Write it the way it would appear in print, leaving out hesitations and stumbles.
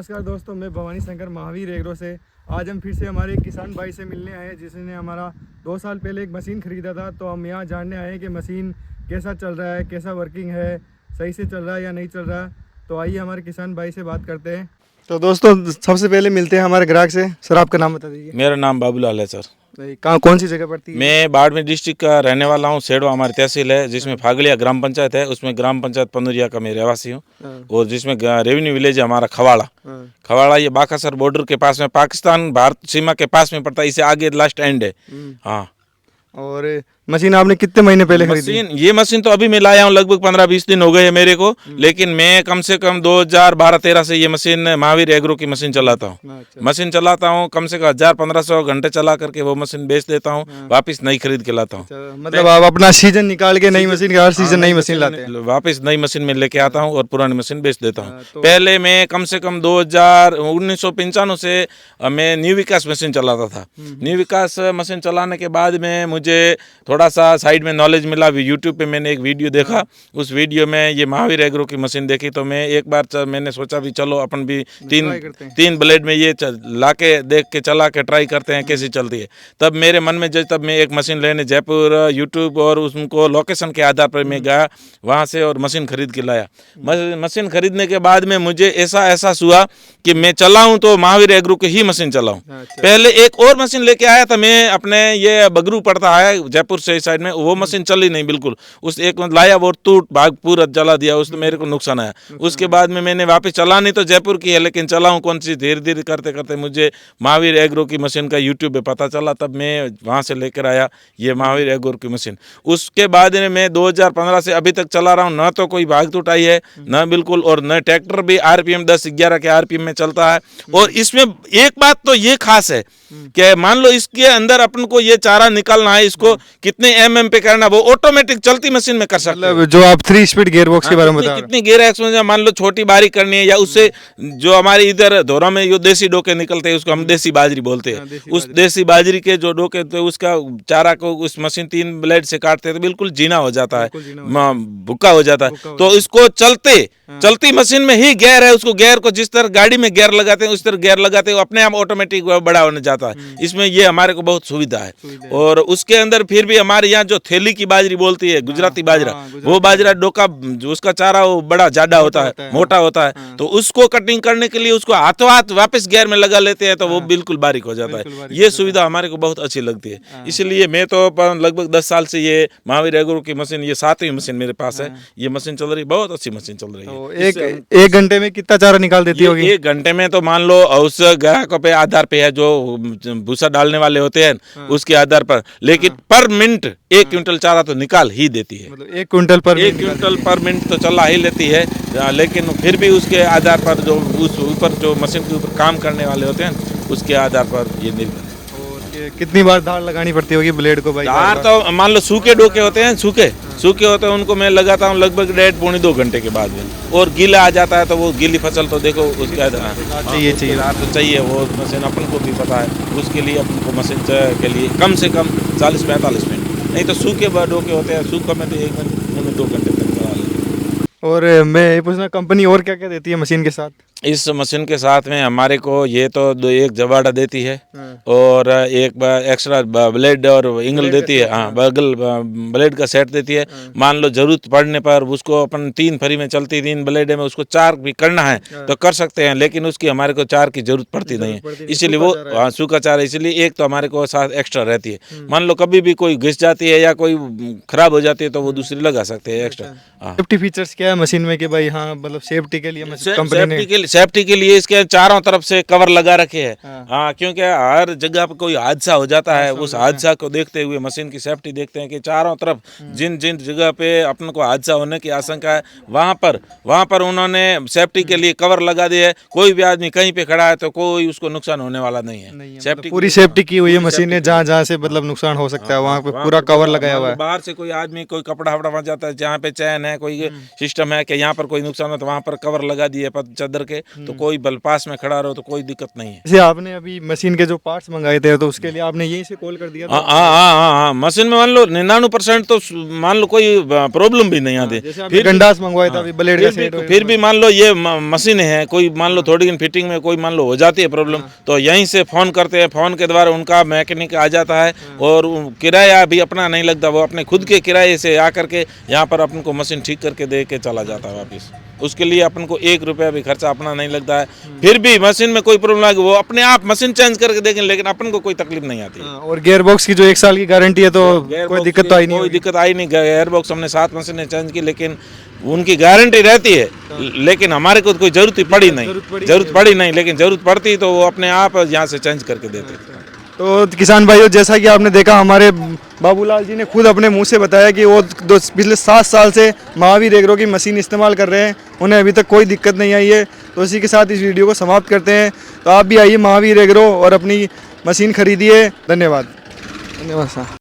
नमस्कार दोस्तों, मैं भवानी शंकर महावीर एग्रो से आज हम फिर से हमारे एक किसान भाई से मिलने आए हैं जिसने हमारा 2 साल पहले एक मशीन ख़रीदा था। तो हम यहाँ जानने आए हैं कि मशीन कैसा चल रहा है, कैसा वर्किंग है, सही से चल रहा है या नहीं चल रहा है। तो आइए हमारे किसान भाई से बात करते हैं। तो दोस्तों सबसे पहले मिलते हैं हमारे ग्राहक से। सर आपका नाम बता दीजिए। मेरा नाम बाबूलाल है सर। कहाँ कौन सी जगह पड़ती है? मैं बाड़मेर डिस्ट्रिक्ट का रहने वाला हूँ। सेड़वा हमारी तहसील है, जिसमें फागलिया ग्राम पंचायत है। उसमें ग्राम पंचायत पनुरिया का मैं रहवासी हूँ। और जिसमें रेवेन्यू विलेज है हमारा खवाड़ा। खवाड़ा ये बाकासर बॉर्डर के पास में, पाकिस्तान भारत सीमा के पास में पड़ता है। इससे आगे लास्ट एंड है। हाँ। और मशीन आपने कितने महीने पहले खरीदी? ये मशीन तो अभी मैं लाया हूँ, लगभग 15-20 दिन हो गए हैं मेरे को। लेकिन मैं कम से कम 2012-13 से ये मशीन महावीर एग्रो की मशीन चलाता हूँ। मशीन चलाता हूँ कम से कम 1000-1500 घंटे चला करके वो मशीन बेच देता हूँ, वापस नई खरीद के लाता हूँ। मतलब आप अपना सीजन निकाल के नई मशीन का हर सीजन नई मशीन लाते हैं? वापस नई मशीन में लेके आता हूँ और पुरानी मशीन बेच देता हूँ। पहले मैं कम से कम 1995 से मैं न्यू विकास मशीन चलाता था। न्यू विकास मशीन चलाने के बाद में मुझे थोड़ा सा साइड में नॉलेज मिला। यूट्यूब पे मैंने एक वीडियो देखा, उस वीडियो में ये महावीर एग्रो की मशीन देखी। तो मैं एक बार मैंने सोचा भी चलो अपन भी तीन ब्लेड में ये ला के देख के चला के ट्राई करते हैं कैसी चलती है। तब मेरे मन में तब मैं एक मशीन लेने जयपुर यूट्यूब और उनको लोकेशन के आधार पर मैं गया वहाँ से और मशीन खरीद के लाया। मशीन खरीदने के बाद में मुझे ऐसा एहसास हुआ कि मैं चलाऊँ तो महावीर एग्रो की ही मशीन चलाऊँ। पहले एक और मशीन लेके आया था मैं, अपने ये बगरू पड़ता है जयपुर से साइड में, वो मशीन चली नहीं बिल्कुल। उस एक लाया वो टूट भाग पूरा जला दिया, उसमें मेरे को नुकसान आया। उसके बाद में मैंने वापस चलानी तो जयपुर की है, लेकिन चलाऊं कौन सी, धीरे धीरे करते करते मुझे महावीर एग्रो की मशीन का यूट्यूब पे पता चला। तब मैं वहाँ से लेकर आया ये महावीर एग्रो की मशीन। उसके बाद में मैं 2015 से अभी तक चला रहा हूँ। न तो कोई भाग टूट आई है न बिल्कुल, और न ट्रैक्टर भी RPM 10-11 के RPM में चलता है। और इसमें एक बात तो ये खास है कि मान लो इसके अंदर अपन को ये चारा निकालना है, इसको कितने mm पे करना, वो ऑटोमेटिक चलती मशीन में कर सकते हैं। जो आप 3 स्पीड गियर बॉक्स के बारे में बता रहे हैं, कितनी गियर एक्सपेंस, मान लो छोटी बारीक करनी है, या उससे जो हमारे इधर धोरा में जो देसी डोके निकलते हैं उसको हम देसी बाजरी बोलते हैं। उस देसी बाजरी के जो डोके तो उसका चारा को उस मशीन 3 ब्लेड से काटते हैं तो बिल्कुल जीना हो जाता है, भुक्का हो जाता है। तो इसको चलती मशीन में ही गियर है, उसको गियर को जिस तरह गाड़ी में गियर लगाते हैं उस तरह गियर लगाते हैं, अपने आप ऑटोमेटिक बड़ा होने जाता है। इसमें ये हमारे को बहुत सुविधा है। और उसके अंदर फिर भी हमारे यहाँ जो थैली की बाजरी बोलती है, गुजराती बाजरा, वो बाजरा डोका उसका चारा वो बड़ा ज्यादा होता है, मोटा होता है। तो उसको कटिंग करने के लिए उसको हाथों हाथ वापस गियर में लगा लेते हैं तो वो बिल्कुल बारीक हो जाता है। ये सुविधा हमारे को बहुत अच्छी लगती है। इसलिए मैं तो लगभग 10 साल से ये महावीर एग्रो की मशीन, ये 7वीं मशीन मेरे पास है। ये मशीन चल रही, बहुत अच्छी मशीन चल रही है। एक घंटे में कितना चारा निकाल देती होगी? 1 घंटे में तो मान लो उस ग्राहकों पे आधार पे है, जो भूसा डालने वाले होते हैं उसके आधार पर, लेकिन पर मिनट 1 क्विंटल चारा तो निकाल ही देती है। मतलब 1 क्विंटल पर मिनट तो चला ही लेती है। लेकिन फिर भी उसके आधार पर जो उस ऊपर जो मशीन के ऊपर काम करने वाले होते हैं उसके आधार पर ये निर्भर है। कितनी बार धार लगानी पड़ती होगी ब्लेड को भाई? धार तो मान लो सूखे डोके होते हैं, सूखे होते हैं, उनको मैं लगाता हूँ लगभग 1.5-2 घंटे के बाद में। और गीला आ जाता है तो वो गीली फसल तो देखो उसके चाहिए तो चाहिए, वो मशीन अपन को भी पता है। उसके लिए अपन को मशीन के लिए कम से कम 40-45 मिनट, नहीं तो सूखे डोके होते हैं, सूखे में तो 1-2 घंटे तक चला लेते। और मैं ये पूछना, कंपनी और क्या क्या देती है मशीन के साथ? इस मशीन के साथ में हमारे को ये तो एक जवाड़ा देती है और एक एक्स्ट्रा ब्लेड और इंगल देती है। हाँ, बगल ब्लेड का सेट देती है। मान लो जरूरत पड़ने पर उसको अपन 3 फरी में चलती 3 ब्लेड में उसको 4 भी करना है तो कर सकते हैं, लेकिन उसकी हमारे को 4 की जरूरत पड़ती नहीं है। इसीलिए वो सूखा चारा, इसलिए एक तो हमारे को साथ एक्स्ट्रा रहती है। मान लो कभी भी कोई घिस जाती है या कोई खराब हो जाती है तो वो दूसरी लगा सकते हैं एक्स्ट्रा। सेफ्टी फीचर्स क्या है मशीन में कि भाई हाँ मतलब सेफ्टी के लिए सेफ्टी के लिए इसके चारों तरफ से कवर लगा रखे हैं। हाँ, क्योंकि हर जगह पर कोई हादसा हो जाता है, उस हादसा को देखते हुए मशीन की सेफ्टी देखते हैं कि चारों तरफ जिन जिन जगह पे अपन को हादसा होने की आशंका है वहाँ पर उन्होंने सेफ्टी के लिए कवर लगा दिया है। कोई भी आदमी कहीं पे खड़ा है तो कोई उसको नुकसान होने वाला नहीं है। सेफ्टी पूरी सेफ्टी की हुई है मशीन ने, जहाँ से मतलब नुकसान हो सकता है वहाँ पे पूरा कवर लगाया हुआ है। बाहर से कोई आदमी कोई कपड़ा वपड़ा वहाँ जाता है, जहाँ पे चैन है, कोई सिस्टम है कि यहाँ पर कोई नुकसान हो तो वहाँ पर कवर लगा दिए चादर के, सके तो कोई बल पास में खड़ा रहो तो कोई दिक्कत नहीं है। जैसे आपने अभी मशीन के जो पार्ट्स मंगाए थे तो उसके लिए आपने यहीं से कॉल कर दिया था? हाँ, मशीन में मान लो 99% तो मान लो कोई प्रॉब्लम भी नहीं आती। जैसे आपने गंडास मंगवाया था अभी ब्लेड का सेट, फिर भी मान लो ये मशीन है, कोई मान लो थोड़ी फिटिंग में कोई मान लो हो जाती है प्रॉब्लम, तो यहीं से फ़ोन करते हैं, फ़ोन के द्वारा उनका मैकेनिक आ जाता है और किराया भी अपना नहीं लगता, वो अपने खुद के किराए से आकर के यहाँ पर अपन को मशीन ठीक करके दे के चला जाता है वापस। उसके लिए अपन को 1 रुपया भी खर्चा अपना नहीं लगता है। फिर भी मशीन में कोई प्रॉब्लम आएगी वो अपने आप मशीन चेंज करके देंगे, लेकिन अपन को कोई तकलीफ नहीं आती। और गियर बॉक्स की जो 1 साल की गारंटी है तो कोई दिक्कत तो आई नहीं? कोई दिक्कत आई नहीं। गियर बॉक्स हमने 7 मशीनें चेंज की, लेकिन उनकी गारंटी रहती है, लेकिन हमारे को कोई जरूरत पड़ी नहीं, लेकिन जरूरत पड़ती तो वो अपने आप यहाँ से चेंज करके देते। तो किसान भाइयों, जैसा कि आपने देखा हमारे बाबूलाल जी ने खुद अपने मुंह से बताया कि वो पिछले 7 साल से महावीर एग्रो की मशीन इस्तेमाल कर रहे हैं, उन्हें अभी तक कोई दिक्कत नहीं आई है। तो इसी के साथ इस वीडियो को समाप्त करते हैं। तो आप भी आइए महावीर एग्रो और अपनी मशीन खरीदिए। धन्यवाद। धन्यवाद सर।